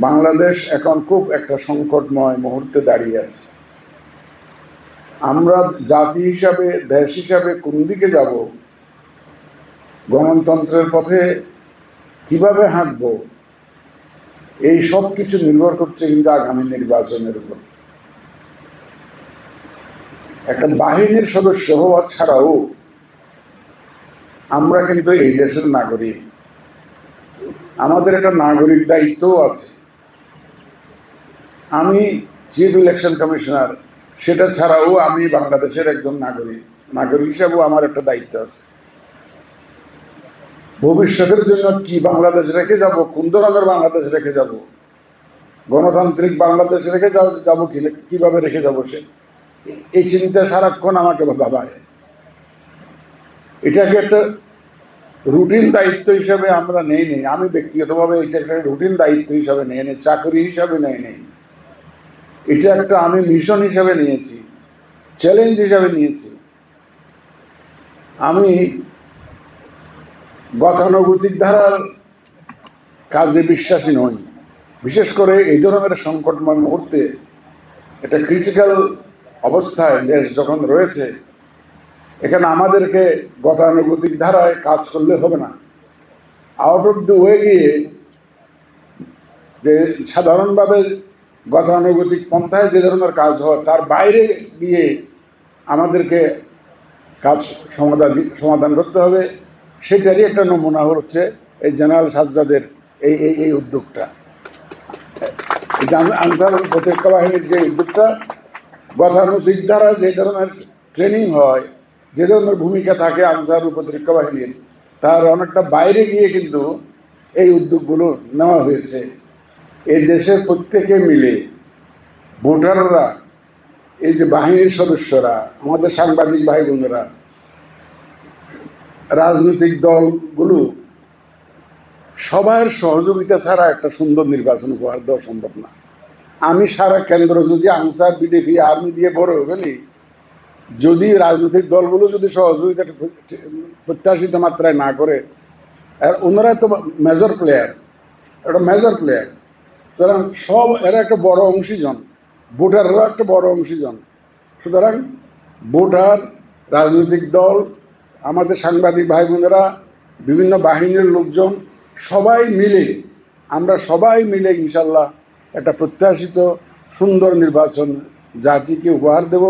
বাংলাদেশ এখন খুব একটা সংকটময় মুহূর্তে দাঁড়িয়ে আছে। আমরা জাতি হিসাবে, দেশ হিসাবে কোন দিকে যাব, গণতন্ত্রের পথে কিভাবে হাঁটব, এই সব কিছু নির্ভর করছে কিন্তু আগামী নির্বাচনের উপর। একটা বাহিনীর সদস্য হওয়া ছাড়াও আমরা কিন্তু এই দেশের নাগরিক, আমাদের একটা নাগরিক দায়িত্বও আছে। আমি চিফ ইলেকশন কমিশনার, সেটা ছাড়াও আমি বাংলাদেশের একজন নাগরিক হিসাবেও আমার একটা দায়িত্ব আছে। ভবিষ্যতের জন্য কি বাংলাদেশ রেখে যাব, কোন ধরনের বাংলাদেশ রেখে যাব, গণতান্ত্রিক বাংলাদেশ রেখে যাব কিভাবে রেখে যাব, এই চিন্তা সারাক্ষণ আমাকে ভাবায়। এটাকে একটা রুটিন দায়িত্ব হিসাবে আমরা নেই, আমি ব্যক্তিগতভাবে এটা একটা রুটিন দায়িত্ব হিসাবে নেই, চাকরি হিসাবে নেই, এটা একটা আমি মিশন হিসাবে নিয়েছি, চ্যালেঞ্জ হিসাবে নিয়েছি। আমি গতানুগতিক ধারার কাজে বিশ্বাসী নই, বিশেষ করে এই ধরনের সংকটময় মুহূর্তে, এটা ক্রিটিক্যাল অবস্থায় দেশ যখন রয়েছে, এখানে আমাদেরকে গতানুগতিক ধারায় কাজ করলে হবে না। আউট অফ দ্য ওয়ে গিয়ে, যে সাধারণভাবে গতানুগতিক পন্থায় যে ধরনের কাজ হয় তার বাইরে গিয়ে আমাদেরকে কাজ সমাধান করতে হবে। সেটারই একটা নমুনা হচ্ছে এই জেনারেল সাজ্জাদের এই উদ্যোগটা, আনসার প্রতিরক্ষা বাহিনীর যে উদ্যোগটা। গতানুগতিক দ্বারা যে ধরনের ট্রেনিং হয়, যে ধরনের ভূমিকা থাকে আনসার প্রতিরক্ষা বাহিনীর, তার অনেকটা বাইরে গিয়ে কিন্তু এই উদ্যোগগুলো নেওয়া হয়েছে। এই দেশের প্রত্যেকে মিলে, ভোটাররা, এই যে বাহিনীর সদস্যরা, আমাদের সাংবাদিক ভাই বোনেরা, রাজনৈতিক দলগুলো, সবার সহযোগিতা ছাড়া একটা সুন্দর নির্বাচন উপহার দেওয়া সম্ভব না। আমি সারা কেন্দ্র যদি আনসার, বিডিপি, আর্মি দিয়ে বড় গেলি, যদি রাজনৈতিক দলগুলো যদি সহযোগিতা প্রত্যাশিত মাত্রায় না করে, ওনারা তো মেজর প্লেয়ার, সুতরাং এরা একটা বড় অংশীজন, ভোটাররা একটা বড় অংশীজন। সুতরাং ভোটার, রাজনৈতিক দল, আমাদের সাংবাদিক ভাই বোনেরা, বিভিন্ন বাহিনীর লোকজন, আমরা সবাই মিলে ইনশাল্লাহ একটা প্রত্যাশিত সুন্দর নির্বাচন জাতিকে উপহার দেব।